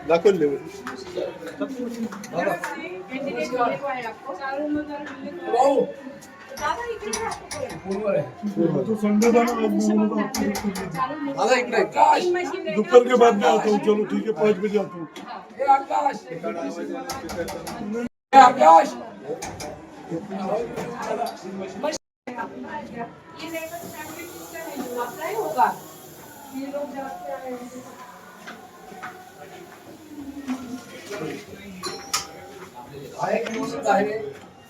दाखल ले तो संडे था ना दोपहर के बाद में आता हूँ। चलो ठीक है 5 बजे आता हूँ।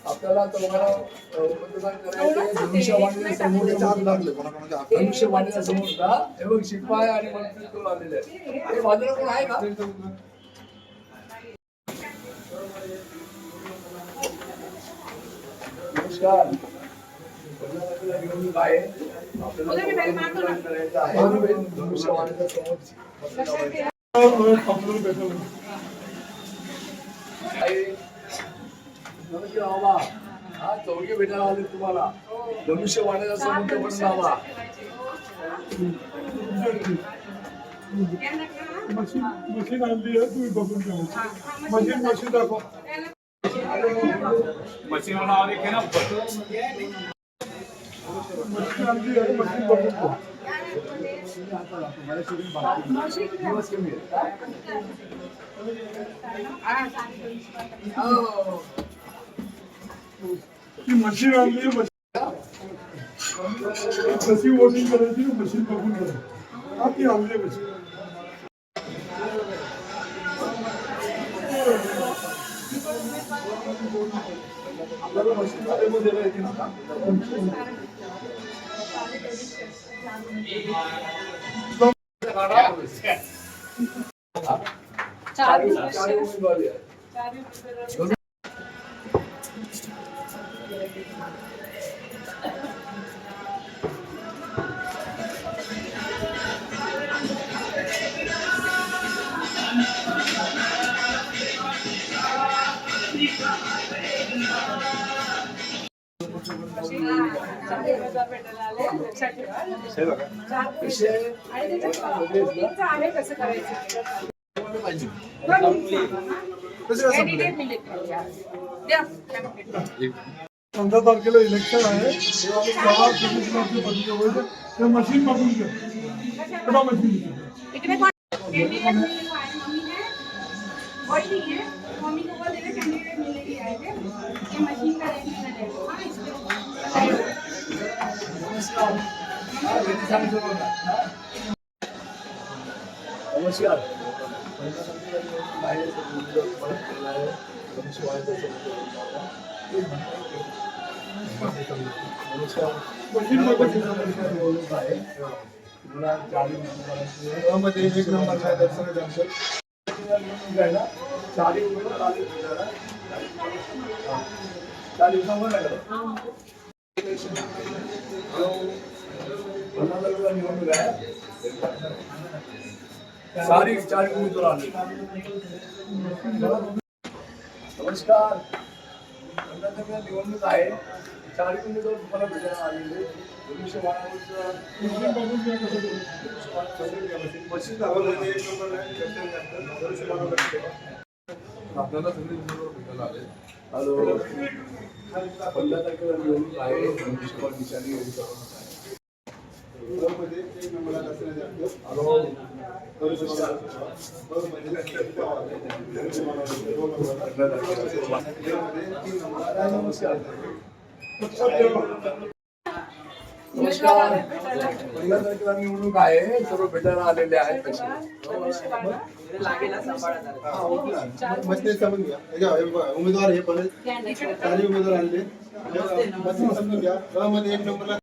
आपल्याला तुम्हाला मतदान करायचं धनुष्यवाणीच्या समोर का हे बघ शिपाई आणि मंत्री दोन आलेले आहेत. हे बाजूला कोण आहे का? नमस्कार. निवडणूक आहे आपल्याला मतदान करायचं आहे धनुष्यवाणीच्या समोर. नमस्कार बाबा. हा चौघे भेटायला आले तुम्हाला धनुष्यवाणीचा समोर पण लावा. मशीन आणली आहे तुम्ही बघून घ्या. मशीन दाखव. मशीन वाला एक है ना मशीन आणली आहे मशीन बघून घ्या. ती मशीन आणली आहे. कशी वोटिंग करायची मशीन बघून घ्या. हा ती आणली आहे मशीन. आपल्याला मशीन डेमो देता येते ना? चार उमेदवारी आहेत. पंधरा तारखेला इलेक्शन आहे. मशीन बघून घ्या. मशीन नमस्कार. मध्ये एक नंबर चारी उमेदवार आले. चालीस नंबर निवडणूक आहे. सारी चार उमेदवार आले. नमस्कार. निवडणूक आहे. चार उमेदवार तुम्हाला भेटायला आलेले. आपल्याला सगळे उमेदवार भेटायला आले. हॅलो. 15 तारखेला निवडणूक आहे. धनुष्यवाणीची नमस्कार. 15 तारखेला निवडणूक आहे. सर्व भेटायला आलेले आहेत. उमेदवार हे पण चारी उमेदवार आणले. समजून घ्या. मध्ये एक नंबरला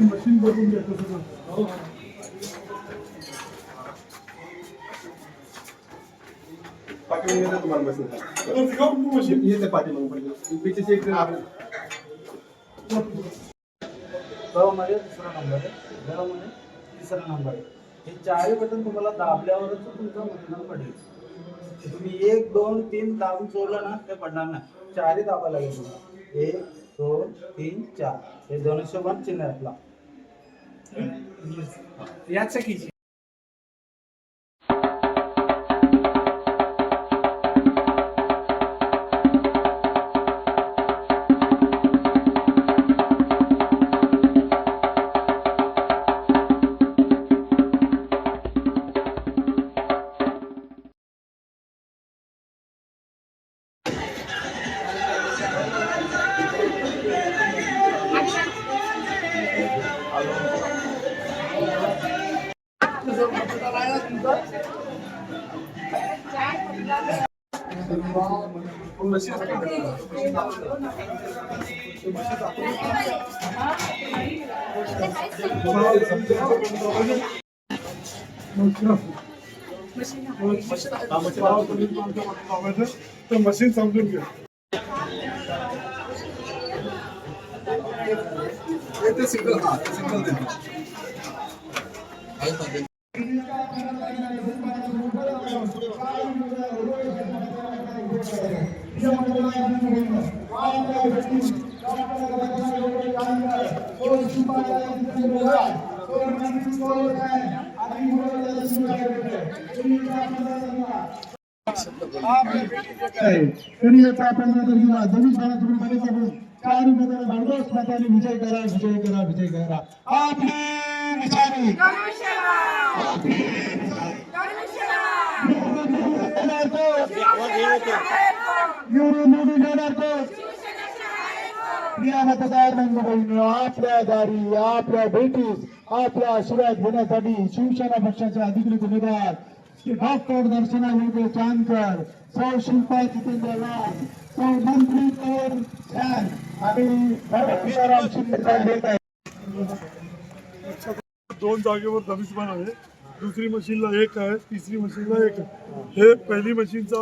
मशीन बघून घ्या कसं पाठी में तुम्हारे मशीन तो दिखाओ मशीन ये से पाठी में पीछे से एक क मध्ये दुसरा नंबर आहे, ग मध्ये तिसरा नंबर आहे. हे चारही बटन तुम्हाला दाबल्यावरच तुमचं मतदान पडेल. तुम्ही 1, 2, 3 दाबून सोडलं ना ते पडणार नाही. चारही दाबायला लागेल तुम्हाला. 1, 2, 3, 4 हे धनुष्यबाण चिन्ह आहे आपला. याच कीची मशीन समजून घ्या. ते सिंगल सिंगल देतो. विजय करा, विजय करा, विजय करा. आपली विचारी निवडून येणार तो प्रिया मतदार बंधू आपल्या दारी, आपल्या भेटीस, आपला आशीर्वाद घेण्यासाठी शिवसेना पक्षाचे अधिकृत उमेदवार डॉक्टर दर्शना विजय चांदकर, सौ शिल्पा जितेंद्र राज, सौ मंत्री कौर छान आणि सीताराम शिंदे देत आहे. 2 जागेवर धनुष्यबाण आहे. दुसरी मशीनला 1 आहे, तिसरी मशीनला 1 आहे. हे पहिली मशीनचा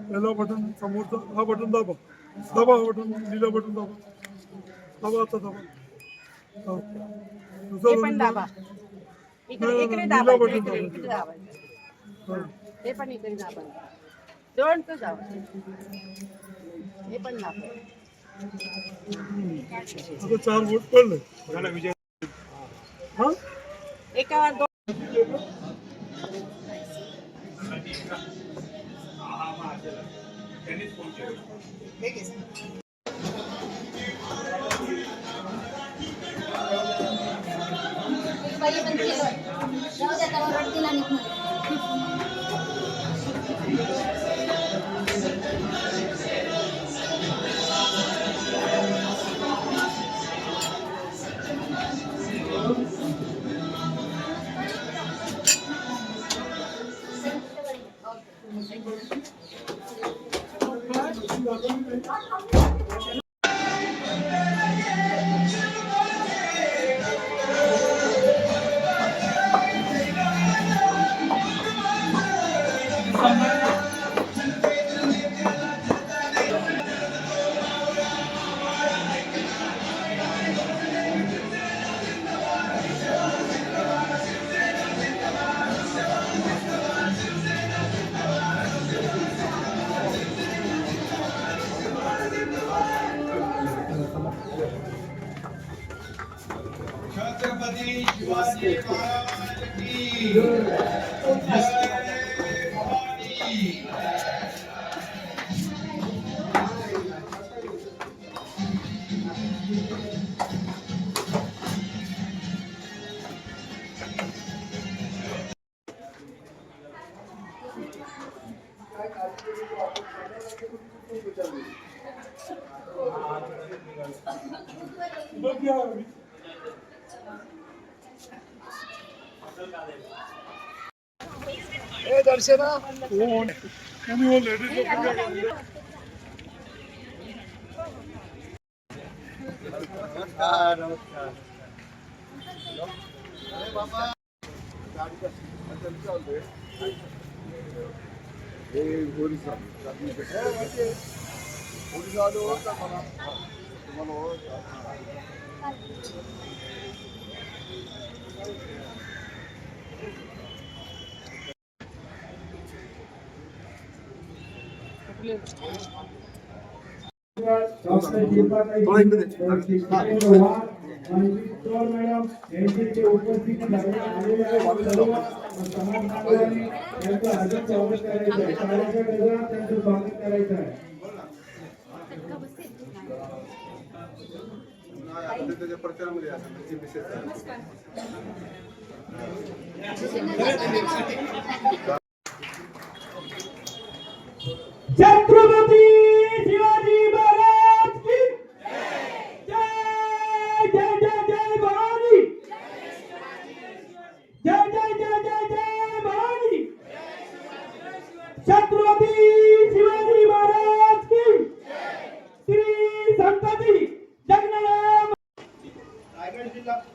पहिला बटन समोरचा हा बटन दाबा, दाबा हा बटन, नीला बटन दाबा, दाबा आता दाबा. हे पण दाबा. इकडे दाबा, इकडे दाबा. हे पण इकडे दाबा. दोन तर दाबा. हे पण दाबा. आता 4 वोट पडले. हा एका दोन छत्रपती शिवाजी महाराज की जय भवानी. दर्शना कोण वो लेडीज ओडिशा डॉक्टर दीपाताई चव्हाण आणि चोर मॅडम यांची उपस्थिती आलेल्या सर्व समाज बांधवांनी त्यांचं हार्दिक स्वागत करायचं आहे. शाळेच्या डोळ्यात त्यांचं स्वागत करायचं आहे. त्याच्या प्रचारामध्ये असेल छत्रपती शिवाजी महाराज की जय जय जय जय भवानी जय जय जय जय जय भवानी छत्रपती शिवाजी महाराज की श्री संतती जगन्नाथ रायगड जिल्हा आपण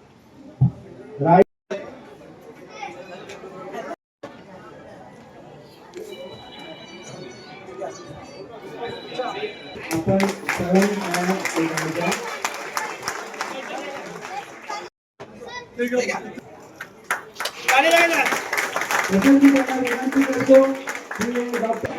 पसंती करण्यास विनंती करतो की डॉक्टर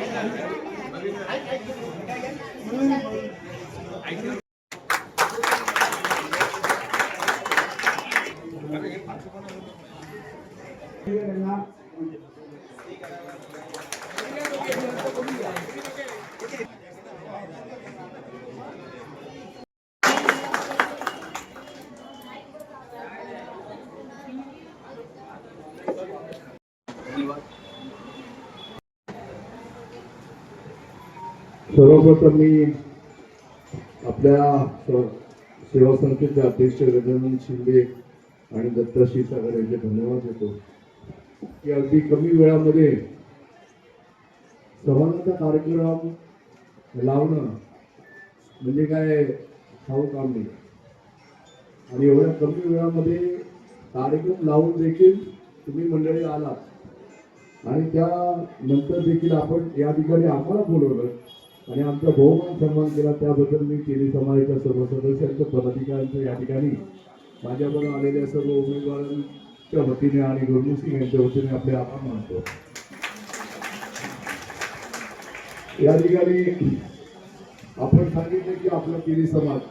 सर्वप्रथम मी आपल्या सेवा समितीचे अध्यक्ष गजानन शिंदे आणि दत्त क्षीरसागर यांचे धन्यवाद देतो की अगदी कमी वेळामध्ये समाजाचा कार्यक्रम लावणं म्हणजे काय खाऊ काम नाही आणि एवढ्या कमी वेळामध्ये कार्यक्रम लावून देखील तुम्ही मंडळी आलात आणि त्यानंतर देखील आपण या ठिकाणी आम्हाला बोलवलं आणि आमचा बहुमान सन्मान केला त्याबद्दल मी केली समाजाच्या सर्व सदस्यांचं पदाधिकाऱ्यांचं या ठिकाणी माझ्याबरोबर आलेल्या सर्व उमेदवारांच्या वतीने आणि गुरमुख सिंग यांच्या वतीने आपले आभार मानतो. या ठिकाणी आपण सांगितलं की आपला केली समाजाच्या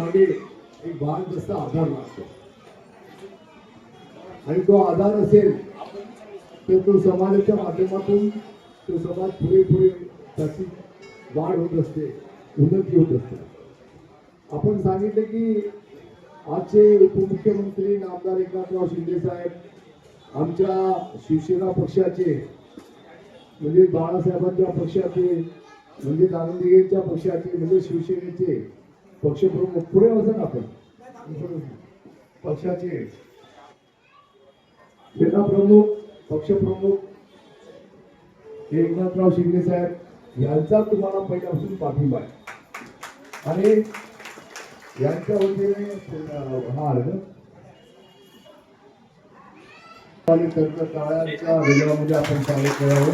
मागे एक बाळगस्त आधार लागतो आणि तो आधार असेल तर तो समाजाच्या माध्यमातून तो समाज पुढे त्याची वाढ होत असते, उन्नती होत असते. आपण सांगितले की आजचे उपमुख्यमंत्री नामदार एकनाथराव शिंदे साहेब आमच्या शिवसेना पक्षाचे म्हणजे बाळासाहेबांच्या पक्षाचे म्हणजे दानंदिगेंच्या पक्षाचे म्हणजे शिवसेनेचे पक्षप्रमुख पुढे असं आपण पक्षाचे सेना प्रमुख पक्षप्रमुख एकनाथराव शिंदे साहेब यांचा तुम्हाला पहिल्यापासून पाठिंबा आहे आणि यांच्या वतीने हा आणि त्यांच्या काळाच्या वेगळ्यामध्ये आपण स्वागत करावं.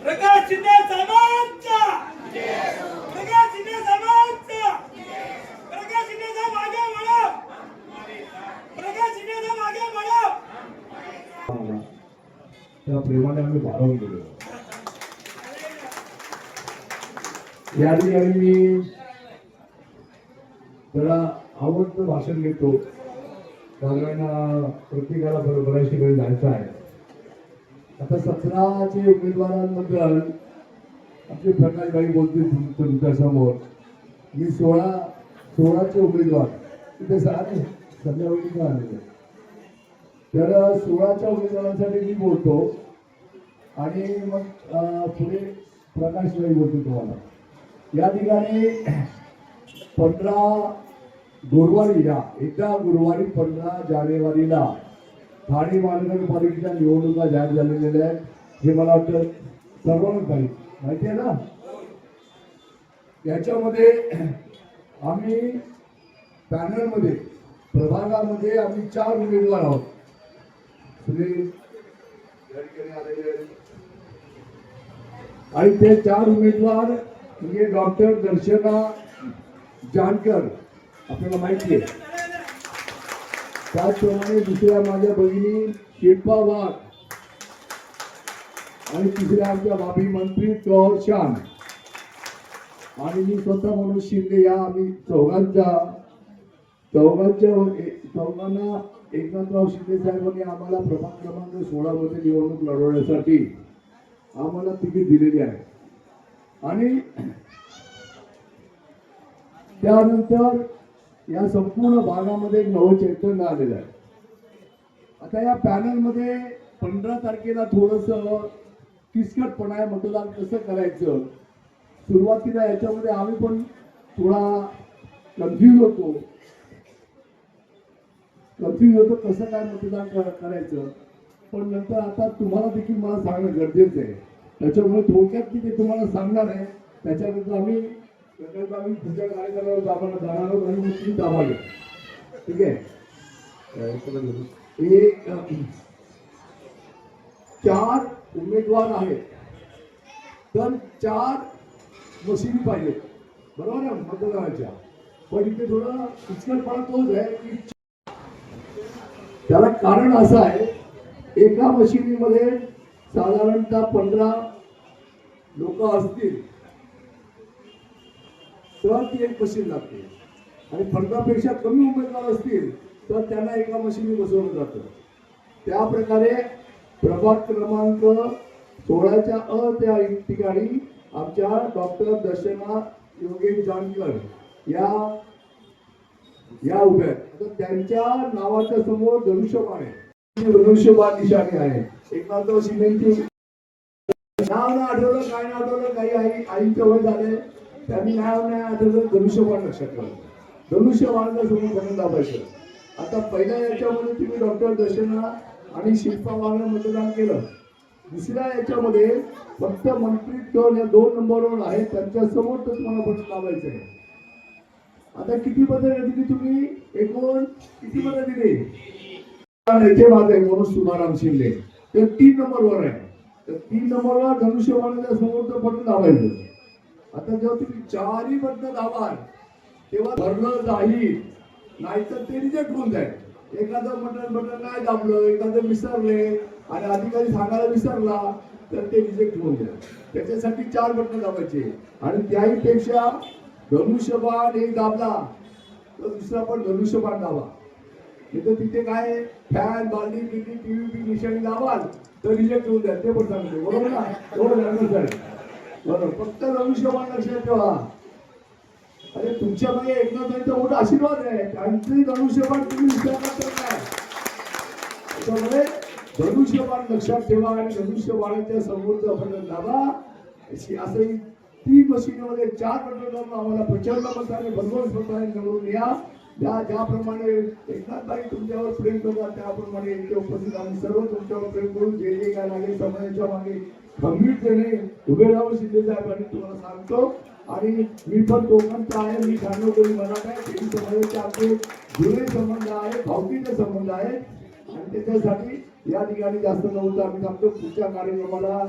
प्रकाश शिंदे साहेबांचा प्रकाश शिंदे साहेबांचा प्रकाश शिंदे साहेब मागे वळा प्रकाश शिंदे साहेब मागे वळा त्या प्रेमाने आम्ही भारावून गेलो. या ठिकाणी मी जरा आवडतं भाषण घेतो कारण प्रत्येकाला बऱ्याचशा वेळ जायचं आहे. आता 17चे उमेदवारांबद्दल आपले प्रकाशभाई बोलतील तुमच्या समोर. मी 16चे उमेदवार तिथे संध्याकाळी आलेले तर 16च्या उमेदवारांसाठी मी बोलतो आणि मग पुढे प्रकाशभाई बोलतो तुम्हाला. या ठिकाणी 15 गुरुवारी येत्या गुरुवारी 15 जानेवारीला ठाणे महानगरपालिकेच्या निवडणुका जाहीर झालेल्या आहेत. हे मला वाटतं सर्वांना माहिती आहे ना. याच्यामध्ये आम्ही पॅनलमध्ये प्रभागामध्ये आम्ही 4 उमेदवार आहोत. सुनील या ठिकाणी आलेले आणि ते 4 उमेदवार म्हणजे डॉक्टर दर्शना जानकर आपल्याला माहिती आहे. त्याचप्रमाणे दुसऱ्या माझ्या भगिनी शिल्पा वाघ आणि तिसऱ्या आमच्या भाभी मंत्री कौर श्याम आणि मी स्वतः म्हणून शिंदे या आम्ही चौघांना एकनाथराव शिंदे साहेबांनी आम्हाला प्रभाग क्रमांक 16 मध्ये निवडणूक लढवण्यासाठी आम्हाला तिकीट दिलेली आहे. आणि त्यानंतर या संपूर्ण भागामध्ये एक नवं चैतन्य आलेलं आहे. आता या पॅनलमध्ये 15 तारखेला थोडस किचकटपणा आहे, मतदान कसं करायचं. सुरुवातीला याच्यामध्ये आम्ही पण थोडा कन्फ्यूज होतो कसं काय मतदान करायचं. पण नंतर आता तुम्हाला देखील मला सांगणं गरजेचं आहे. त्याच्यामुळे थोडक्यात मी ते तुम्हाला सांगणार आहे. त्याच्यानंतर आम्ही पुढच्या कार्यक्रमावर आपण जाणार आहोत आणि मग तुम्ही दाबाल. ठीक आहे. 4 उमेदवार आहेत तर 4 मशिनी पाहिजेत, बरोबर आहे मतदानाच्या. पण इथे थोडं किचकटपणा तोच आहे की त्याला कारण असं आहे, एका मशिनीमध्ये साधारणतः 15 लोक असतील तर ती एक मशीन लागते आणि 15 पेक्षा कमी उमेदवार असतील तर त्यांना एका मशीनी बसवलं जातं. त्या प्रकारे प्रभाग क्रमांक 16च्या त्या ठिकाणी आमच्या डॉक्टर दर्शना योगेश जानकर या उभ्या आहेत. आता त्यांच्या नावाच्या समोर धनुष्यबाण आहे, धनुष्यबाण निशाणी आहे. एकनाथराव शिंदेची नाव नाही आठवलं, काय नाही आठवलं, काही आईच्या वय झाले त्यांनी नाव नाही आठवलं, धनुष्यबाण लक्षात ठेवलं. धनुष्यबाणला समोर बटन दाबायचं. आता पहिल्या याच्यामध्ये तुम्ही डॉक्टर दर्शना आणि शिल्पा वाघला मतदान केलं. दुसऱ्या याच्यामध्ये फक्त मंत्री टोल या 2 नंबरवर आहे, त्यांच्या समोर तर तुम्हाला बटन दाबायचं आहे. आता किती पदं दिली तुम्ही, एकूण किती पदं दिली. याचे माझे मनोज तुकाराम शिंदे ते 3 नंबरवर आहे. तर 3 नंबरवर धनुष्यबाणाच्या समोर तर बटन दाबायचं. आता जेव्हा तुम्ही 4ही बटन दाबाल तेव्हा भरलं जाईल, नाहीतर ते रिजेक्ट होऊन जाईल. एखादं बटन नाही दाबलं, एखादं विसरले आणि अधिकारी सांगायला विसरला तर ते रिजेक्ट होऊन जाईल. त्याच्यासाठी 4 बटन दाबायचे. आणि त्याही पेक्षा धनुष्यबाण एक दाबला तर दुसरा पण धनुष्यबाण दाबा. तिथे तिथे काय फॅन बाल्दी बिल्डी टीव्ही निशाणी दाबाल तर रिजेक्ट होऊन जाईल. ते पण सांगतो, बरोबर ना. बरोबर, फक्त धनुष्यबाण लक्षात ठेवा. अरे तुमच्यामध्ये एकनाथांचा मोठा आशीर्वाद आहे, त्यांचे धनुष्यबाण तुम्ही विचार करत नाही. त्याच्यामुळे धनुष्यबाण लक्षात ठेवा आणि धनुष्यबाणाच्या समोरचा बटन दाबा. असं 3 मशीनमध्ये 4 बटन दाबून आम्हाला प्रचंड मताने भरघोस मताने निवडून या. ज्याप्रमाणे एकनाथबाई तुमच्यावर प्रेम करतात त्याप्रमाणे इथे उपस्थित आम्ही सर्व तुमच्यावर प्रेम करून जे काय लागेल समाजाच्या मागे खंबीरपणे उभे राहून शिंदे साहेबांनी तुम्हाला सांगतो. आणि मी पण कोकणचा आहे, मी 96 मराठा आहे. तेही समाजाचे आपले जुने संबंध आहे, भावकीचे संबंध आहेत आणि त्याच्यासाठी या ठिकाणी जास्त नव्हतं आम्ही सांगतो. पुढच्या कार्यक्रमाला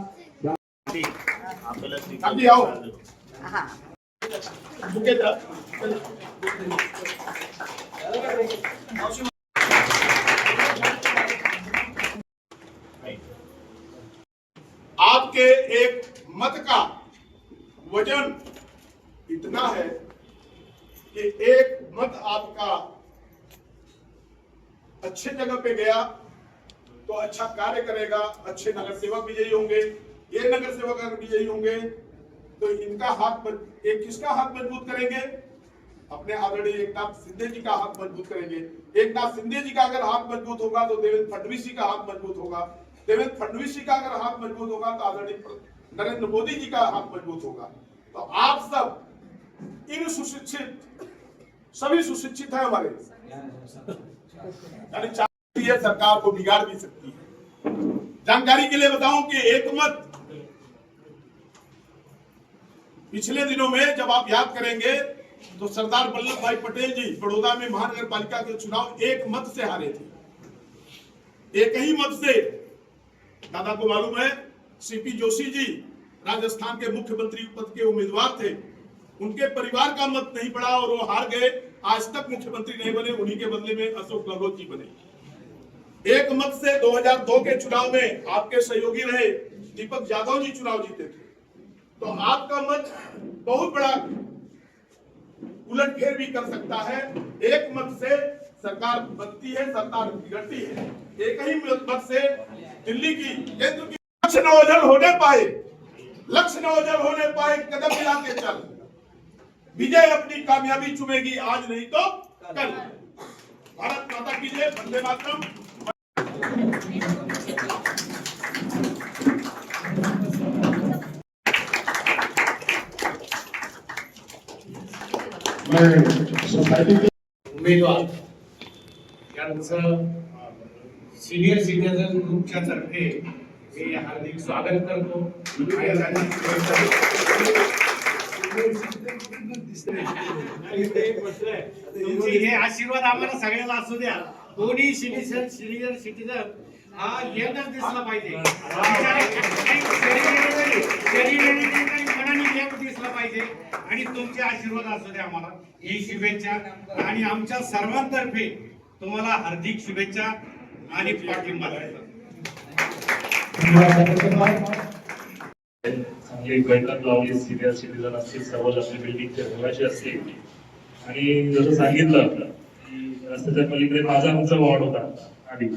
आपके एक मत का वजन इतना है कि एक मत आपका अच्छे जगह पे गया तो अच्छा कार्य करेगा, अच्छे नगर सेवक विजयी होंगे. ये नगर सेवक अगर विजयी होंगे तो इनका हाथ एक किसका हाथ मजबूत करेंगे, अपने आदरणीय एकनाथ शिंदे जी का हाथ मजबूत करेंगे. एकनाथ शिंदे जी का अगर हाथ मजबूत होगा तो देवेंद्र फडणवीस जी का हाथ मजबूत होगा. देवेंद्र फडणवीस जी का अगर हाथ मजबूत होगा तो आदरणीय नरेंद्र मोदी जी का हाथ मजबूत होगा. तो आप सब इन सुशिक्षित, सभी सुशिक्षित है हमारे, यानी चाहे सरकार को बिगाड़ भी सकती है. जानकारी के लिए बताऊं कि एक मत पिछले दिनों में जब आप याद करेंगे तो सरदार वल्लभ भाई पटेल जी बड़ौदा में महानगर पालिका के चुनाव एक मत से हारे थे. एक ही मत से. दादा को मालूम है सीपी जोशी जी राजस्थान के मुख्यमंत्री पद के उम्मीदवार थे, उनके परिवार का मत नहीं पड़ा और वो हार गए। आज तक मुख्यमंत्री नहीं बने, उन्हीं के बदले में अशोक गहलोत जी बने। एक मत से 2002 के चुनाव में आपके सहयोगी रहे दीपक यादव जी चुनाव जीते थे, तो आपका मत बहुत बड़ा उलटफेर भी कर सकता है। एक मत से सरकार बनती है, सरकार बिगड़ती है। एक ही मत से दिल्ली की केंद्र की लक्ष्य न ओझल होने पाए, लक्ष्य न ओझल होने पाए, कदम मिला के चल, विजय अपनी कामयाबी चुमेगी आज नहीं तो कल। भारत माता की जय, वंदे मातरम। मैं सोसाइटी के उमेदवार यांचं सिनियर सिटीजन ग्रुपच्या तर्फे मी हार्दिक स्वागत करतो आणि तुमचे हे आशीर्वाद आम्हाला सगळ्यांना असू द्या। दोन्ही सिनियर सिटीजन हा यंगच दिसला पाहिजे, मनाने यंग दिसला पाहिजे आणि तुमचे आशीर्वाद असू द्या आम्हाला, ही शुभेच्छा आणि आमच्या सर्वांतर्फे तुम्हाला हार्दिक शुभेच्छा आणि पाठिंबा द्यायचा। चांगली बैठक लावली, सिनियर सिटीजन असतील, सर्व आपल्या बिल्डिंगचे रहिवासी असतील आणि जसं सांगितलं की रस्त्याच्या पलीकडे माझा आमचा वॉर्ड होता आधी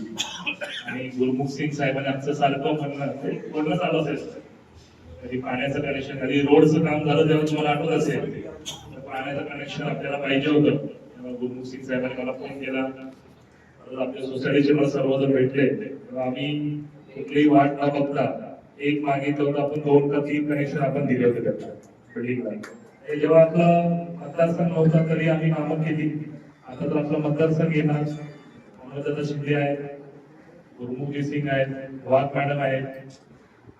आणि गुरमुख सिंग साहेबांनी आमचं सारखं म्हणणं पूर्ण चालू असायचं। कधी पाण्याचं कनेक्शन, कधी रोडचं काम झालं तेव्हा तुम्हाला आठवत असेल पाण्याचं कनेक्शन आपल्याला पाहिजे होतं, तेव्हा गुरमुख सिंग साहेबांनी मला फोन केला, आपल्या सोसायटीचे मला सर्वजण भेटले, तेव्हा आम्ही कुठलीही वाट न बघता एक मागितलं होतं, आपण 2 का 3 कनेक्शन आपण दिले होते त्याला बिल्डिंगला। जेव्हा आपला मतदारसंघ नव्हता तरी आम्ही कामं केली। आता तर आपला मतदारसंघ येणार, दादा शिंदे आहेत, गुरमुखजी सिंग आहेत, वाघ मॅडम आहेत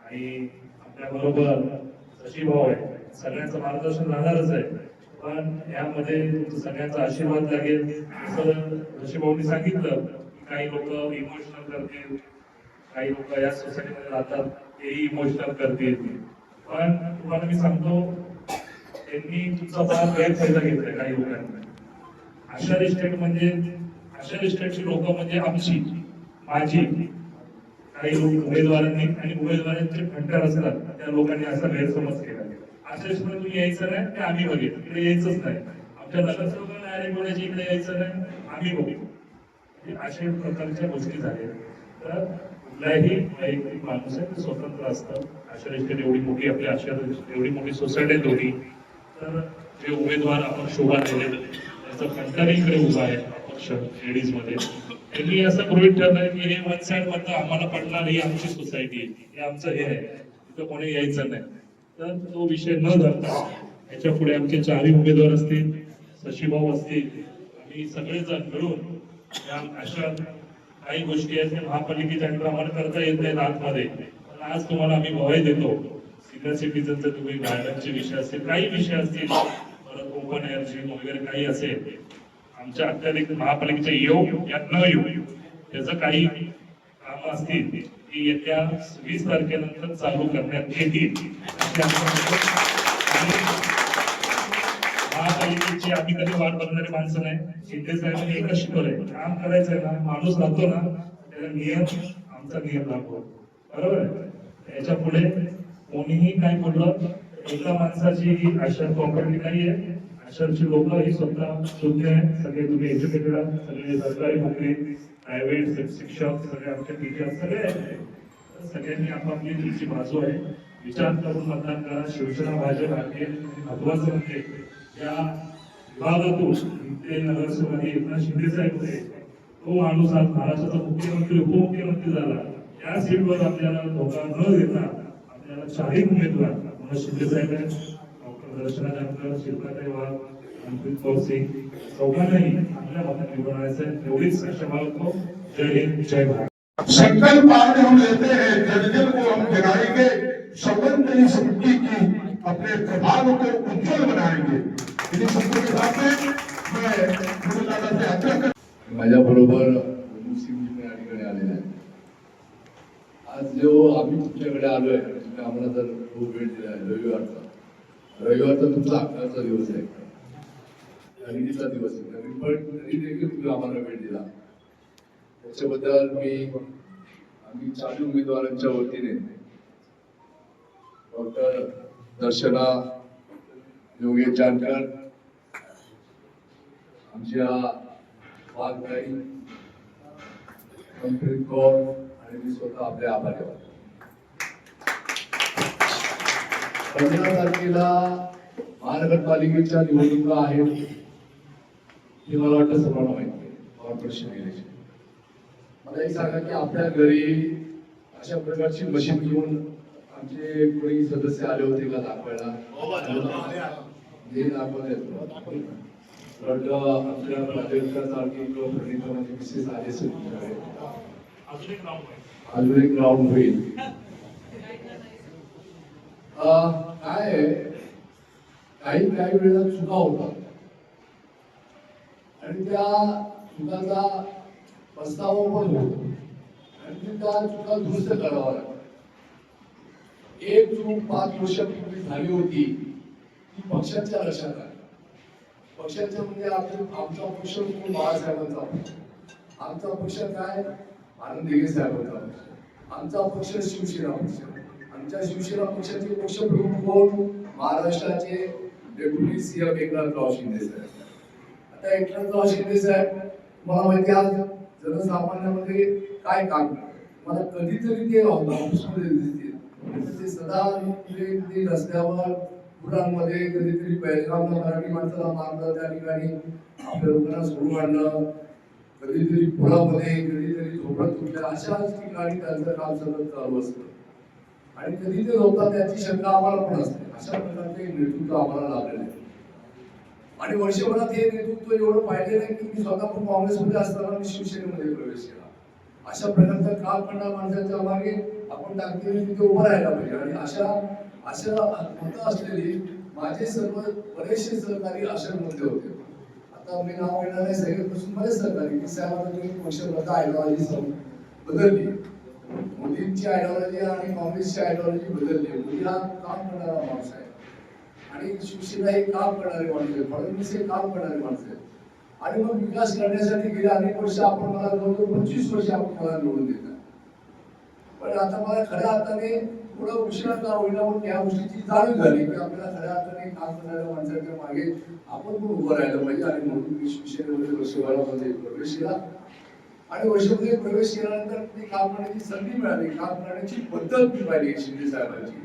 आणि आपल्या बरोबर सचिव भाऊ आहे, सगळ्यांचं मार्गदर्शन राहणारच आहे। पण यामध्ये सगळ्यांचा आशीर्वाद लागेल। असं सचिव भाऊंनी सांगितलं की काही लोक इमोशनल करतील, काही लोक या सोसायटीमध्ये राहतात तेही इमोशनल करतील, पण तुम्हाला मी सांगतो त्यांनी तुमचा फार गैरफायदा घेतलाय काही लोकांनी। आशा इस्टेट म्हणजे आशा इस्टेटची लोक म्हणजे आमची माझी काही लोक उमेदवारांनी आणि उमेदवारांचे फंटर असतात त्या लोकांनी असा गैरसमज केला। आशा इस्टेट तुम्ही यायचं नाही ते आम्ही बघेल, इकडे यायचंच नाही, आमच्या नगरसेवकांना अरे बोलायचे इकडे यायचं नाही आम्ही बघू, अशा प्रकारच्या गोष्टी झाल्या। तर कुठलाही वैयक्तिक माणूस आहे ते स्वतंत्र असतं। आशा इस्टेट एवढी मोठी आपली आशा एवढी मोठी सोसायटी होती, तर जे उमेदवार आपण शोभा दिले त्याचा फंटर इकडे उभा आहे अपक्ष लेडीज मध्ये, त्यांनी असं गृहीत ठरलंय की हे वन साइड मधलं आम्हाला पडणार, ही आमची सोसायटी आहे, हे आमचं हे आहे, तिथं कोणी यायचं नाही। तर तो विषय न धरता याच्या पुढे आमचे 4ही उमेदवार असतील, सचिवभाऊ असतील, आम्ही सगळेजण मिळून या अशा काही गोष्टी आहेत महापालिकेच्या आम्हाला करता येत नाही आतमध्ये, पण आज तुम्हाला आम्ही भवाई देतो। सिनियर सिटीजनचे तुम्ही गार्डनचे विषय असतील, काही विषय असतील, परत ओपन एअर जिम वगैरे काही असेल, आमच्या अत्याधिक महापालिकेचे येऊ या न येऊ त्याचं काही कामं असतील ती येत्या 20 तारखेनंतर चालू करण्यात येतील। महापालिकेची आम्ही कधी वाट बघणारी माणसं नाही। शिंदे साहेबांनी एकच शिकवलंय, काम करायचंय ना, माणूस राहतो ना त्याला नियम आमचा नियम लागतो, बरोबर आहे। याच्या पुढे कोणीही काय बोललं, एका माणसाची ही आशा प्रॉपर्टी नाहीये, आशाची लोक ही स्वतः शुद्ध आहे, सगळे तुम्ही एज्युकेटेड आहात, सगळे सरकारी नोकरी, प्रायव्हेट शिक्षक, सगळे आमचे टीचर सगळे आहेत, सगळ्यांनी आपापली तुमची बाजू आहे, विचार करून मतदान करा। शिवसेना भाजप आहे, महत्वाचं म्हणजे या विभागातून ते नगरसेवक एकनाथ शिंदे साहेब होते, तो माणूस आज महाराष्ट्राचा मुख्यमंत्री उपमुख्यमंत्री झाला। या सीटवर आपल्याला धोका न देता आपल्याला 4ही उमेदवार मनोज शिंदे साहेब आहेत, डॉक्टर दर्शना जानकर, शिल्पाताई वाघ, मनप्रीत कौर सिंग, चौघांनाही आपल्या मताने निवडून आणायचं आहे, एवढीच आशा बाळगतो। जय हिंद, जय भारत। संकल्प आज हम लेते हैं, जन को हम जगाएंगे, सौगंध इस मिट्टी की अपने प्रभाव को उज्जवल बनाएंगे। इन्हीं शब्दों के साथ में मैं गुरुदादा से आग्रह कर माझ्या बरोबर सिंग या ठिकाणी आलेले आहेत। आज जो आम्ही तुमच्याकडे आलोय, आम्हाला जर खूप वेळ दिला आहे रविवारचा तुमचा हक्काचा दिवस आहे, खरेदीचा दिवस आहे, पण तरी देखील तुम्ही आम्हाला वेळ दिला त्याच्याबद्दल आम्ही चालू उमेदवारांच्या वतीने डॉक्टर दर्शना योगेश जानकर, आमच्या वाघताई, मनप्रीत कौर आणि मी स्वतः आपले आभारी आहोत. 15 तारखेला महानगरपालिकेच्या निवडणुका आहेत हे मला वाटतं सर्वांना माहिती आहे. कॉर्पोरेशन इलेक्शन मला एक सांगा की आपल्या घरी अशा प्रकारची मशीन घेऊन आमचे कोणी सदस्य आले होते का दाखवायला? आमच्या प्राध्यापकासारखी प्रणिता म्हणजे विशेष आले असेल तुमच्याकडे, अजून एक राऊंड होईल. काय काही वेळेला चुका होतात आणि त्या चुकाचा पस्तावा पण होतो आणि त्या चुका दुरुस्त करावा लागतात. एक चूक 5 वर्षापूर्वी झाली होती ती पक्षाच्या लक्षात आली. पक्षाच्या म्हणजे आमचा पक्ष बाळासाहेबांचा पक्ष, आमचा पक्ष काय आनंद दिघे साहेबांचा पक्ष, आमचा पक्ष शिवसेना पक्ष. आमच्या शिवसेना पक्षाचे पक्षप्रमुख कोण? महाराष्ट्राचे डेप्युटी सीएम एकनाथराव शिंदे साहेब. आता एकनाथराव शिंदे साहेब मला माहिती आज जनसामान्यामध्ये काय काम करतात, मला कधीतरी ते ऑफिसमध्ये दिसतील. ते सदा ते रस्त्यावर पुरांमध्ये कधीतरी पहिलगामला मराठी माणसाला मारलं, त्या ठिकाणी आपल्या लोकांना सोडून आणणं, कधीतरी पुरामध्ये कधीतरी झोपडत तुटल्या, अशाच ठिकाणी त्यांचं काम सतत चालू असतं आणि कधी ते होतात त्याची शंका आम्हाला पण असते. अशा प्रकारचे नेतृत्व आम्हाला लाभलेलं आहे आणि वर्षभरात हे नेतृत्व एवढं पाहिजे नाही की मी स्वतः पण काँग्रेसमध्ये असताना मी शिवसेनेमध्ये प्रवेश केला. अशा प्रकारचा काम करणाऱ्या माणसाच्या मागे आपण ताकदीने तिथे उभं राहायला पाहिजे आणि अशा मतं असलेली माझे सर्व बरेचसे सहकारी अशामध्ये होते. आता मी नाव घेणार नाही, सगळ्यापासून बरेच सहकारी की साहेबांना तुम्ही पक्षात आयडिओलॉजी बदलली, मोदींची आयडिओलॉजी आणि काँग्रेसची आयडिओलॉजी बदलली. मोदी हा काम करणारा माणूस आहे आणि शिवसेना हे काम करणारे माणूस आहे, फडणवीस हे काम करणारे माणूस आहे आणि मग विकास करण्यासाठी गेले अनेक वर्ष आपण मला जवळजवळ 25 वर्ष आपण मला निवडून देतात. पण आता मला खऱ्या अर्थाने थोडं उशिरा का होईना पण या गोष्टीची जाणीव झाली की आपल्याला खऱ्या अर्थाने काम करणाऱ्या माणसाच्या मागे आपण पण उभं राहायला पाहिजे आणि म्हणून मी शिवसेनेमध्ये वर्षभरामध्ये प्रवेश केला आणि वर्षामध्ये प्रवेश केल्यानंतर ती काम करण्याची संधी मिळाली. काम करण्याची पद्धत मी पाहिली शिंदे साहेबांची,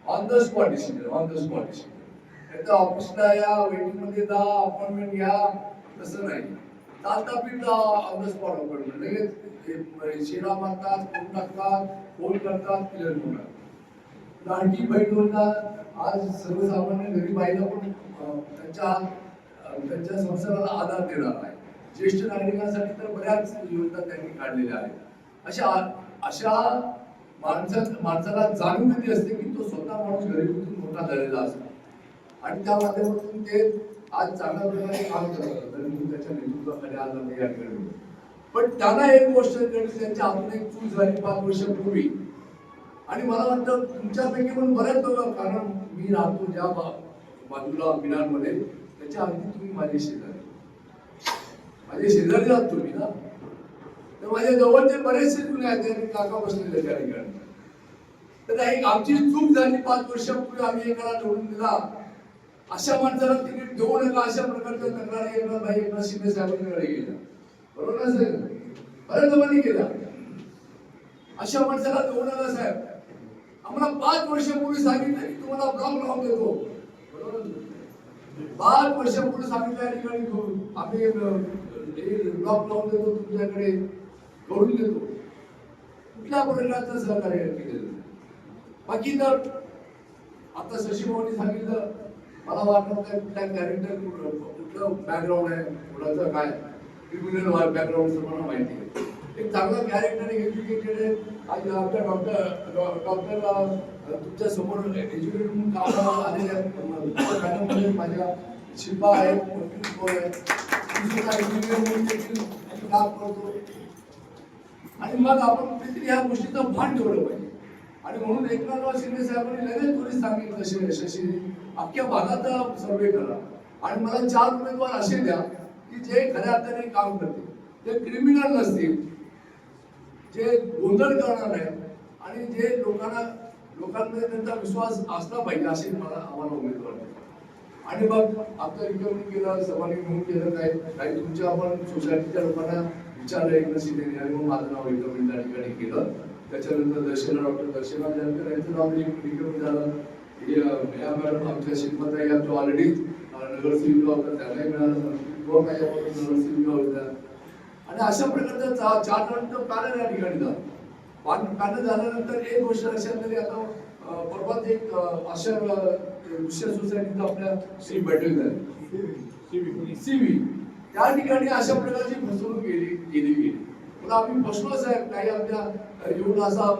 ऑन द स्पॉट डिसिजन. त्या ऑफिसला या, वेटिंग मध्ये जा, अपॉइंटमेंट घ्या, तसं नाही. तात्काळ ऑन द स्पॉट अपॉइंटमेंट, लगेच शेरा मारतात, फोन टाकतात, फोन करतात, क्लिअर होतात. लाडकी बहीण योजना आज सर्वसामान्य गरीब आईला पण त्यांच्या संसाराला आधार देणार आहे. ज्येष्ठ नागरिकांसाठी तर बऱ्याच योजना त्यांनी काढलेल्या आहेत. अशा माणसाला जाणून किती असते की तो स्वतः माणूस गरिबीतून मोठा झालेला असतो आणि त्या माध्यमातून ते आज चांगल्या प्रकारे काम करत असतात आणि त्याच्या नेतृत्वाखाली आज आम्ही या ठिकाणी. पण त्यांना एक गोष्ट कळली, त्यांच्या हातून एक चूक झाली 5 वर्षापूर्वी आणि मला वाटतं तुमच्यापैकी पण बऱ्याच लोक, कारण मी राहतो ज्या बाजूला मिनारमध्ये त्याच्या अगदी तुम्ही माझे शेजारी राहत तुम्ही ना, तर माझ्या जवळचे बरेचसे जुने आहेत काका बसलेले त्या ठिकाणी. तर एक आमची चूक झाली 5 वर्षापूर्वी, आम्ही एकाला निवडून दिला. अशा माणसाला तिकीट देऊ नका अशा प्रकारच्या तक्रारी एकनाथ शिंदे साहेबांकडे गेल्या, बरोबर ना साहेब? बऱ्याच लोकांनी केल्या. अशा माणसाला देऊ नका साहेब. आम्हाला 5 वर्षापूर्वी सांगितलं की तुम्हाला ब्लॉक लावून देतो, बरोबर? 5 वर्षापूर्वी सांगितलं या ठिकाणी आम्ही ब्लॉक लावून देतो, तुमच्याकडे करून देतो. कुठल्या प्रकारचं सहकार्य केलेलं? बाकी तर आता शशीभाऊंनी सांगितलं, मला वाटलं कुठल्या कॅरेक्टर कुठलं बॅकग्राऊंड आहे, कुणाचं काय क्रिमिनल बॅकग्राऊंड सर्वांना माहिती आहे. एक चांगला कॅरेक्टर एज्युकेटेड आहे. आज आमच्या डॉक्टर तुमच्या समोर एज्युकेटेड म्हणून कामाला आलेले आहेत. माझ्या शिल्पा आहेत, काम करतो आणि मग आपण कुठेतरी ह्या गोष्टीचं भान ठेवलं पाहिजे. आणि म्हणून एकनाथराव शिंदे साहेबांनी लगेच पोलीस सांगितलं शशी अख्ख्या भागात सर्वे करा आणि मला 4 उमेदवार असे द्या की जे खऱ्या अर्थाने काम करतील, ते क्रिमिनल नसतील, जे गोंधळ करणार नाही आणि जे लोकांमध्ये त्यांचा विश्वास असला पाहिजे असे आम्हाला उमेदवार द्या. आणि मग आपलं रिकमेंड केलं, सभाने घेऊन केलं काही तुमच्या आपण सोसायटीच्या लोकांना विचारलं एकनाथ शिंदेने आणि मग माझं नाव रिकमेंड त्या ठिकाणी केलं. त्याच्यानंतर डॉक्टर दर्शना जानकर यांचं नाव रिकमेंड झालं. या मॅडम आमच्या शिल्पाताई आमच्या ऑलरेडी नगरसेविका होत्या, त्यांनाही मिळालं, नगरसेविका होत्या आणि अशा प्रकारचा 4 जणांचं पॅनल या ठिकाणी झालं. पॅनल झाल्यानंतर एक गोष्ट लक्षात आली, आता परवाच एक अशा दुसऱ्या सोसायटीत आपल्या श्री बैठक झाली सीवी त्या ठिकाणी अशा प्रकारची फसवणूक केली गेली. पुन्हा आम्ही फसलो साहेब, काही आमच्या येऊन असा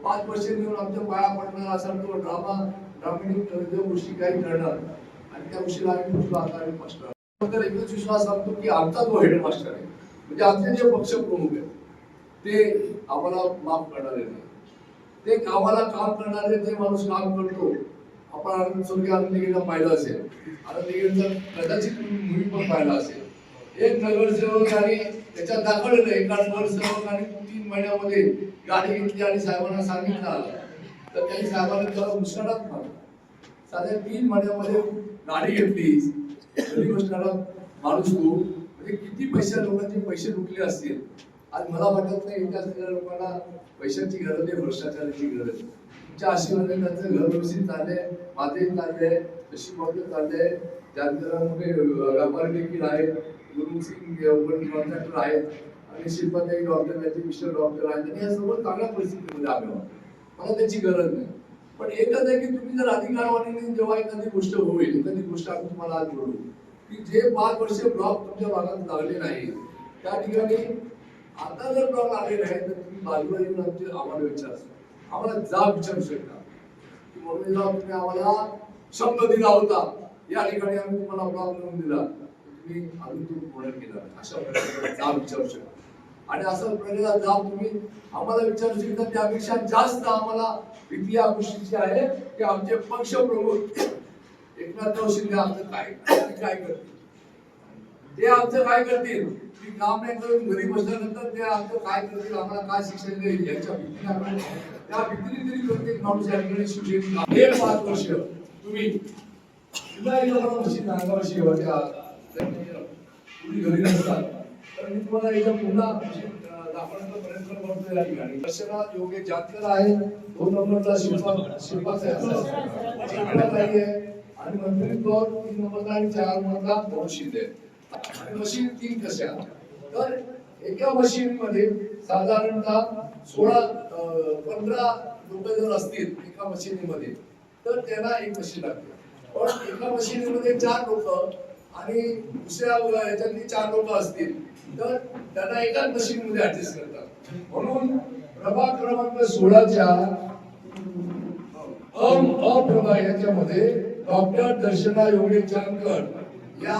5 वर्ष येऊन आमच्या पाया पडणार असा तो ड्रामेटिक गोष्टी काही करणार आणि त्या गोष्टीला आम्ही फसलो. आता आम्ही फसलो तर एकच विश्वास सांगतो की आमचा जो हेडमास्टर आहे म्हणजे आमचे जे पक्षप्रमुख आहेत ते आम्हाला माफ करणारे नाही, ते कामाला काम करणारे, ते माणूस काम करतो. आपण आनंद निकेतन पाहिलं असेल, आनंद निकेतन कदाचित तुम्ही पण पाहिलं असेल. एक नगरसेवक आणि त्याच्यात दाखवलेलं एका नगरसेवकाने 3 महिन्यामध्ये गाडी घेतली आणि साहेबांना सांगितलं तर त्यांनी साहेबांना त्याला मुस्कटात मारलं. साध्या 3 महिन्यामध्ये गाडी घेतली तरी मुस्कटात माणूस तू म्हणजे किती लोकांचे पैसे लुटले असतील. आज मला वाटत नाही इथे असलेल्या लोकांना पैशांची गरज आहे, भ्रष्टाचाराची गरज आहे. तुमच्या आशीर्वादाने त्यांचं घर व्यवस्थित चाललंय, माझे चाललंय, तशी मॉडेल चाललंय, ज्यांच्यामध्ये व्यापारी देखील आहेत, गुरुसिंग कॉन्ट्रॅक्टर आहेत आणि शिल्पाताई डॉक्टर, त्यांचे मिस्टर डॉक्टर आहेत आणि या सर्व चांगल्या परिस्थितीमध्ये आम्ही आहोत. मला त्याची गरज नाही. पण एकच आहे की तुम्ही जर अधिकारवाणीने जेव्हा एखादी गोष्ट होईल, एखादी गोष्ट आम्ही तुम्हाला आज जोडू की जे 5 वर्ष ब्लॉक तुमच्या भागात लागले नाही त्या ठिकाणी आता जर ब्लॉक आले नाही तर तुम्ही बाजूला येऊन आम्हाला विचार आम्हाला जाब विचारू शकता की म्हणून तुम्ही आम्हाला शब्द दिला होता, या ठिकाणी आम्ही तुम्हाला ब्लॉक करून दिला, तुम्ही अजून तो पूर्ण केला, अशा प्रकारे जाब विचारू शकता. आणि अशा प्रकारचा जाब तुम्ही आम्हाला विचारू शकता. त्यापेक्षा जास्त आम्हाला भीती या गोष्टीची आहे की आमचे पक्षप्रमुख एकनाथराव शिंदे आमचं काय करतील, ते आमचं काय करतील, की काम नाही करून घरी बसल्यानंतर ते आमचं काय करतील, आम्हाला काय शिक्षण देईल याच्या भीतीने त्या भीतीने तरी प्रत्येक माणूस या ठिकाणी शिक्षण हे 5 वर्ष तुम्ही पुन्हा एकदा मला मशीन अंगावर शेवटच्या तुम्ही घरी नसतात तर मी तुम्हाला एकदा पुन्हा दाखवण्याचा प्रयत्न करतो. या ठिकाणी दर्शना योगेश जानकर आहे, 2 नंबरचा शिल्पाचा आहे आणि मंत्री 3 नंबरला आणि 4 नंबरला मशीन आहे. मशीन 3 कशा तर एका मशीनमध्ये साधारणतः 15 लोक जर असतील एका मशीनीमध्ये तर त्यांना एक मशीन लागते. पण एका मशीनीमध्ये 4 लोक आणि दुसऱ्या याच्यातली 4 लोक असतील तर त्यांना एकाच मशीनमध्ये ऍडजस्ट करतात. म्हणून प्रभाग क्रमांक 16च्या अप्रभाग याच्यामध्ये डॉक्टर दर्शना योगेश जानकर या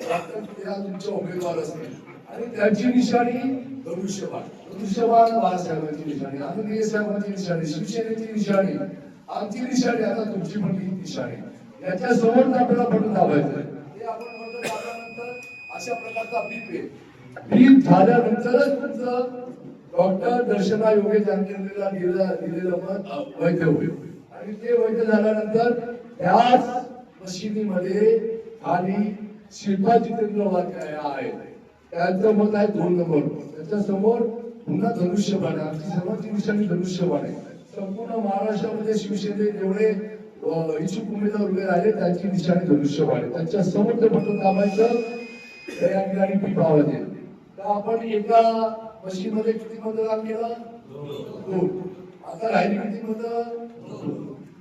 तुमच्या उमेदवार असतील आणि त्यांची निशाणी धनुष्यबाण बाळासाहेबांची निशाणी, आनंदीय साहेबांची निशाणी, शिवसेनेची निशाणी, आमची निशाणी, आता तुमची पण ही निशाणी. याच्या समोर आपल्याला बटन दाबायचं. हे आपण बटन दाबल्यानंतर अशा प्रकारचा बीप झाल्यानंतरच तुमचं डॉक्टर दर्शना योगेश जानकरला दिलेलं मत वैध होईल आणि ते वैध झाल्यानंतर त्याच मशिदीमध्ये खाली शिल्पा जितेंद्र वाघ आहे, त्यांचं मत आहे 2 नंबर. त्याच्या समोर पुन्हा धनुष्यबाण, आमची सर्वांची निशाणी धनुष्यबाण आहे. संपूर्ण महाराष्ट्रामध्ये शिवसेने जेवढे इच्छुक उमेदवार उभे राहिले त्यांची निशाणी धनुष्यबाण आहे. त्यांच्या समोर ते बटन दाबायचं या ठिकाणी पीप आवाज येईल. तर आपण एका मशीन मध्ये किती मतदान केलं 2. आता राहिली किती मत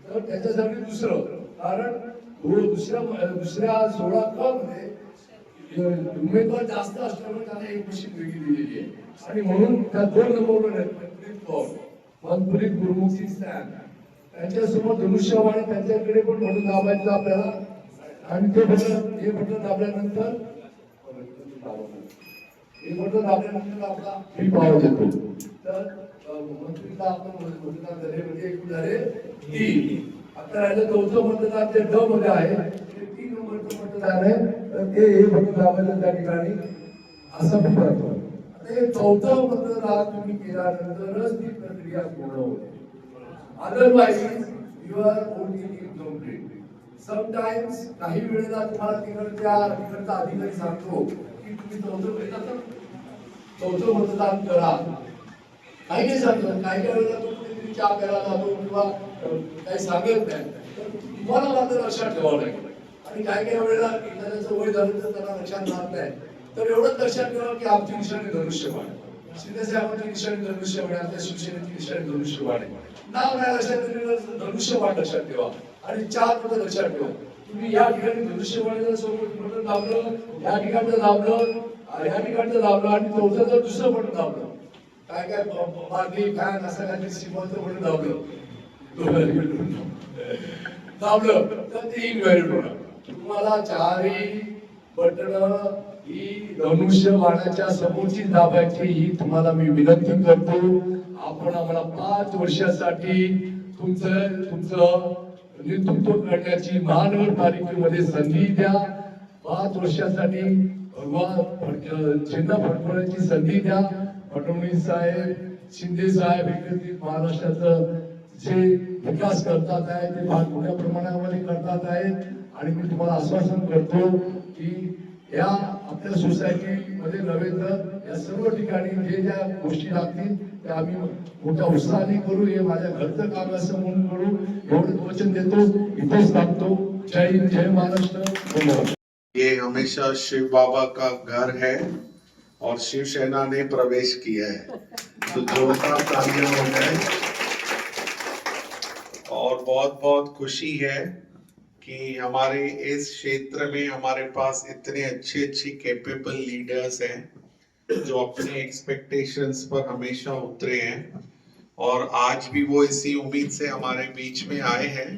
तर त्याच्यासाठी दुसरं कारण दुसऱ्या 16 क मध्ये उमेदवार जास्त असल्यामुळे त्यांना एक मशीन वेगळी दिलेली आहे आणि म्हणून त्या 2 नंबरवर मनप्रीत गुरमुखी स्टॅन त्यांच्या समोर धनुष्यबाण त्यांच्याकडे पण बटन दाबायचं आपल्याला आणि ते बटन दाबल्यानंतर हे बटन दाबल्यानंतर आपला फ्री पॉवर येतो. तर मंत्रीला आपण मतदान झाले म्हणजे एकूण झाले 3. आता राहिलं 4थं मतदान जे ड मध्ये आहे ते 3 नंबरचं मतदान आहे. तर ते हे बटन दाबायचं त्या ठिकाणी असं मी करतो. आता हे 4थं मतदान तुम्ही केल्यानंतरच ती प्रक्रिया पूर्ण होते. Otherwise your vote is incomplete. Sometimes काही वेळेला तुम्हाला तिकडचा अधिकारी सांगतो की तुम्ही 4थं मतदान करा. काही नाही सांगतो. काही वेळेला तो कुठेतरी चहा प्यायला जातो किंवा काही सांगत नाही. तर तुम्हाला मात्र लक्षात ठेवावं लागेल. आणि काही वेळेला एखाद्याचं वय झालं तर त्यांना लक्षात राहत नाही. तर एवढंच लक्षात ठेवा की आमची निशाणी धनुष्यबाण. शिंदेसाहेबांची निशाणी धनुष्यबाण, आमच्या शिवसेनेची निशाणी धनुष्यबाण आहे. नाव नाही लक्षात ठेवलं धनुष्यबाण लक्षात ठेवा. आणि 4 पद लक्षात ठेवा. तुम्ही या ठिकाणी धनुष्यबाणाच्या सोबत बटन दाबलं, या ठिकाणचं दाबलं, या ठिकाणचं दाबलं आणि 4थं जर दुसरं बटन दाबलं, काय काय बादली फॅन असं काही सीमाचं बटन दाबलं तर ते इनव्हॅलिड होणार. तुम्हाला 4ही बटन ही धनुष्यबाणाच्या समोरची दाबायची ही तुम्हाला मी विनंती करतो. आपण आम्हाला 5 वर्षासाठी तुमचं नेतृत्व करण्याची महानगरपालिकेमध्ये संधी द्या. 5 वर्षासाठी चिन्ह फडकवण्याची संधी द्या. फडणवीस साहेब, शिंदे साहेब एकत्रित महाराष्ट्राचं जे विकास करतात आहे ते फार मोठ्या प्रमाणामध्ये करतात आहेत. आणि मी तुम्हाला आश्वासन करतो की या आपल्या सोसायटीमध्ये नव्हे तर या सर्व ठिकाणी जे ज्या गोष्टी लागतील त्या आम्ही मोठ्या उत्साहाने करू. हे माझ्या घरचं काम असं म्हणून करू एवढंच वचन देतो. इथेच थांबतो. जय हिंद, जय महाराष्ट्र. धन्यवाद. ये हमेशा शिव बाबा का घर है और शिवसेना ने प्रवेश किया है, तो जोरदार तालियां हो जाए. और बहुत बहुत खुशी है कि हमारे इस क्षेत्र में हमारे पास इतने अच्छी कैपेबल लीडर्स हैं जो अपने एक्सपेक्टेशंस पर हमेशा उतरे हैं. और आज भी वो इसी उम्मीद से हमारे बीच में आए हैं.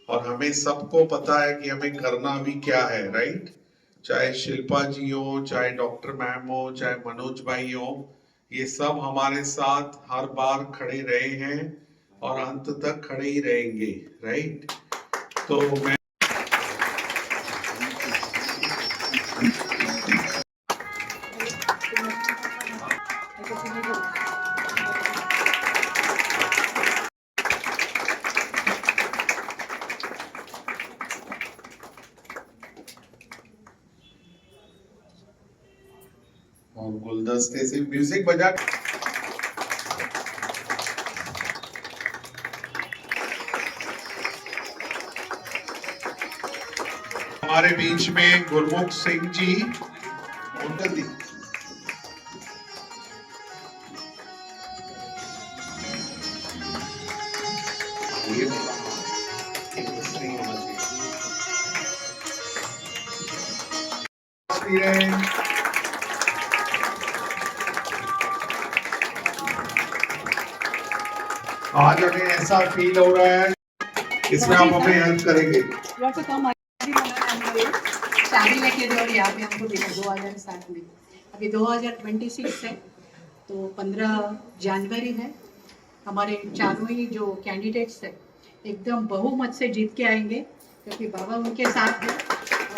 और हमें सबको पता है कि हमें करना भी क्या है, राइट. चाहे शिल्पा जी हो, चाहे डॉक्टर मैम हो, चाहे मनोज भाई हो, ये सब हमारे साथ हर बार खड़े रहे हैं और अंत तक खड़े ही रहेंगे, राइट. तो मैं और गुलदस्ते से म्यूजिक बजा. हमारे बीच में गुरमुख सिंह जी उनका दी. आज हमें ऐसा फील हो रहा है इसमें आप हमें हेल्प करेंगे. शादी लेके जो यहाँ पे हमको दिया 2007 में, अभी 2026 है तो 15 जनवरी है. हमारे चारों ही जो कैंडिडेट्स है एकदम बहुमत से जीत के आएंगे क्योंकि बाबा उनके साथ है.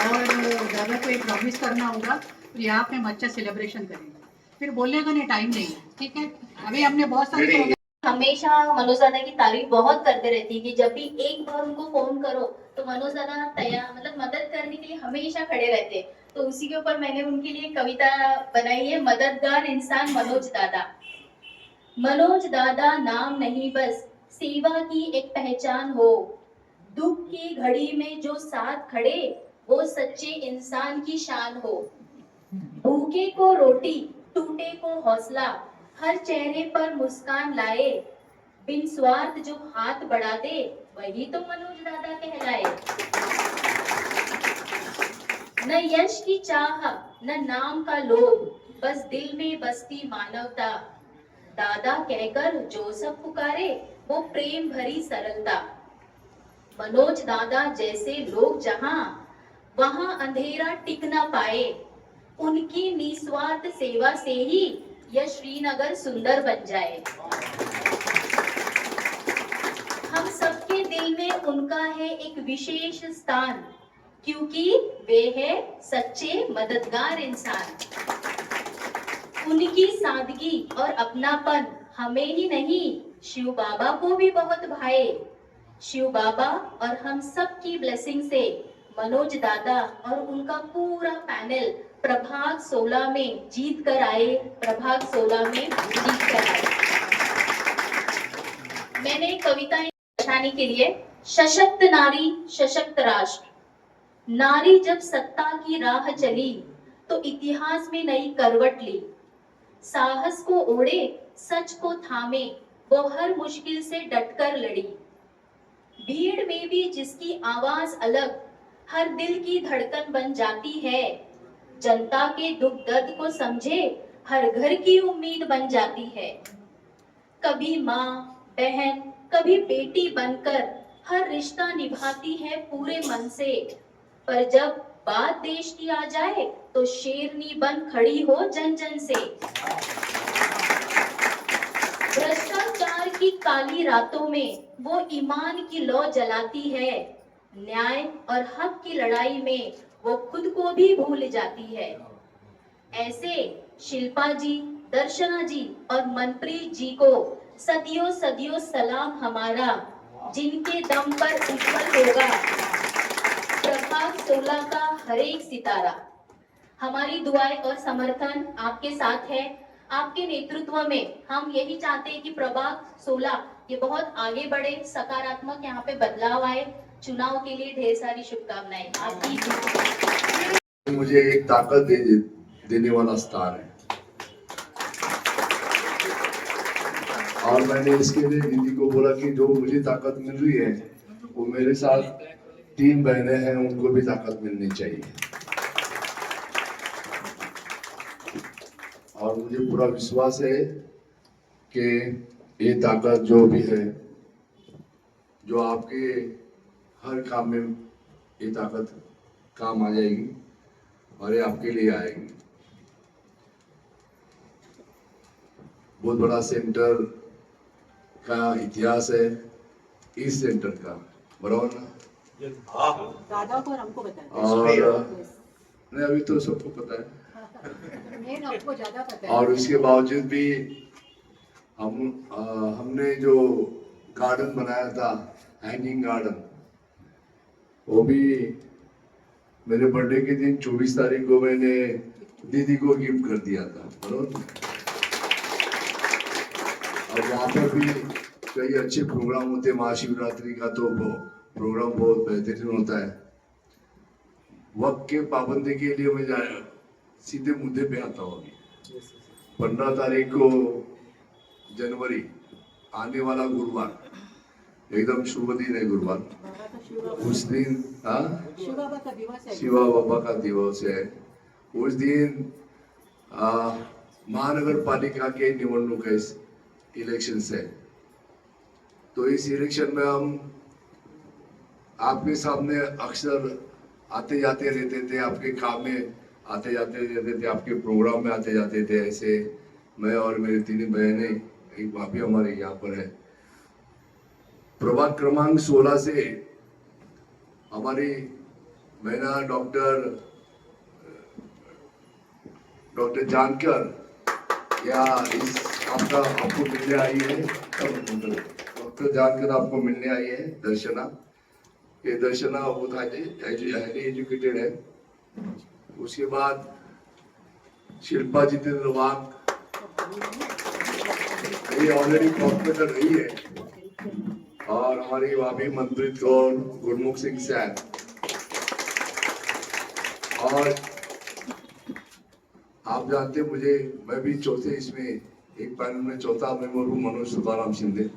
और दादा को एक प्रॉमिस करना होगा तो यहाँ पे हम अच्छा सेलिब्रेशन करेंगे. फिर बोलने का नहीं टाइम नहीं है, ठीक है. अभी हमने बहुत सारे हमेशा मनोज दादा की तारीफ बहुत करते रहती है कि जब भी एक बार उनको फोन करो तो मनोज दादा तैयार मतलब मदद करने के लिए हमेशा खड़े रहते हैं. तो उसी के ऊपर मैंने उनके लिए कविता बनाई है, मददगार इंसान मनोज दादा. मनोज दादा नाम नहीं बस सेवा की एक पहचान हो. दुख की घड़ी में जो साथ खड़े वो सच्चे इंसान की शान हो. भूखे को रोटी, टूटे को हौसला, हर चेहरे पर मुस्कान लाए, बिन स्वार्थ जो हाथ बढ़ा दे वही तो मनोज दादा कहलाए. न यश की चाह न नाम का लोभ, बस दिल में बसती मानवता. दादा कहकर जो सब पुकारे वो प्रेम भरी सरलता. मनोज दादा जैसे लोग जहां वहां अंधेरा टिक ना पाए, उनकी निस्वार्थ सेवा से ही यह श्रीनगर सुंदर बन जाए। हम सबके दिल में उनका है एक विशेष स्थान, क्योंकि वे है सच्चे मददगार इंसान। उनकी सादगी और अपनापन हमें ही नहीं, शिव बाबा को भी बहुत भाए। शिव बाबा और हम सब की ब्लेसिंग से मनोज दादा और उनका पूरा पैनल प्रभाग 16 में जीत कर आए। प्रभाग 16 में जीत कर आए। मैंने कविताएं दर्शाने के लिए सशक्त नारी सशक्त राष्ट्र। नारी जब सत्ता की राह चली तो इतिहास में नई करवट ली। साहस को ओढ़े सच को थामे वो हर मुश्किल से डटकर लड़ी। भीड़ में भी जिसकी आवाज अलग हर दिल की धड़कन बन जाती है। जनता के दुख दर्द को समझे हर घर की उम्मीद बन जाती है। कभी माँ बहन कभी बेटी बनकर हर रिश्ता निभाती है पूरे मन से। पर जब बात देश की आ जाए तो शेरनी बन खड़ी हो जन जन से। भ्रष्टाचार की काली रातों में वो ईमान की लौ जलाती है। न्याय और हक की लड़ाई में वो खुद को भी भूल जाती है। ऐसे शिल्पा जी, दर्शना जी और मनप्रीत जी को सदियों सदियों सलाम हमारा, जिनके दम पर उज्जवल होगा प्रभाग 16 का हर एक सितारा। हमारी दुआएं और समर्थन आपके साथ है। आपके नेतृत्व में हम यही चाहते हैं कि प्रभाग 16 ये बहुत आगे बढ़े, सकारात्मक यहाँ पे बदलाव आए। चुनाव के लिए ढेर सारी शुभकामनाएं। आपकी मुझे एक ताकत देने वाला स्थान है, और मैंने इसके लिए दीदी को बोला कि जो मुझे ताकत मिल रही है वो मेरे साथ 3 बहनें हैं, उनको भी ताकत मिलनी चाहिए। और मुझे पूरा विश्वास है कि ये ताकत जो भी है, जो आपके हर काम में ये ताकत काम आ जाएगी और ये आपके लिए आएगी। बहुत बड़ा सेंटर का इतिहास है इस सेंटर का, बराबर ना? दादा को हमको बताया और नहीं, अभी तो सबको पता है। आपको ज्यादा पता है। और उसके बावजूद भी हमने जो गार्डन बनाया था, हैंगिंग गार्डन, वो भी मेरे बर्थडे के दिन 24 तारीख को मैंने दीदी को गिफ्ट कर दिया था, बराबर। और वहाँ पर भी कई अच्छे प्रोग्राम होते। महाशिवरात्रि का तो प्रोग्राम बहुत बेहतरीन होता है। वक्त के पाबंदी के लिए मैं सीधे मुद्दे पे आता हूँ। 15 तारीख को जनवरी, आने वाला गुरुवार, एकदम शुभ दिन है गुरुवार। उस दिन शिवा बाबा का दिवस है। उस दिन महानगर पालिका के निवडणूक है, इलेक्शन है। तो इस इलेक्शन में हम आपके सामने अक्सर आते जाते रहते थे, आपके काम में आते जाते रहते थे, आपके प्रोग्राम में आते जाते थे। ऐसे मैं और मेरी 3 बहनें, एक भाभी हमारे यहाँ पर है। प्रभाग क्रमांक 16 से हमारी बहना डॉक्टर जानकर या आपको मिलने आई है। डॉक्टर जानकर आपको मिलने आई है। दर्शना, ये दर्शना बहुत हाईली एजुकेटेड है। उसके बाद शिल्पा जितेंद्र वाघ, ये ऑलरेडी कॉर्पोरेटर रही है। और हमारी भाभी मनप्रीत कौर, गुरमुख सिंह सैन। और आप जानते, मैं भी चौथे इसमें एक पैनल में चौथा मेंबर हूँ, मनोज सुधाराम शिंदे।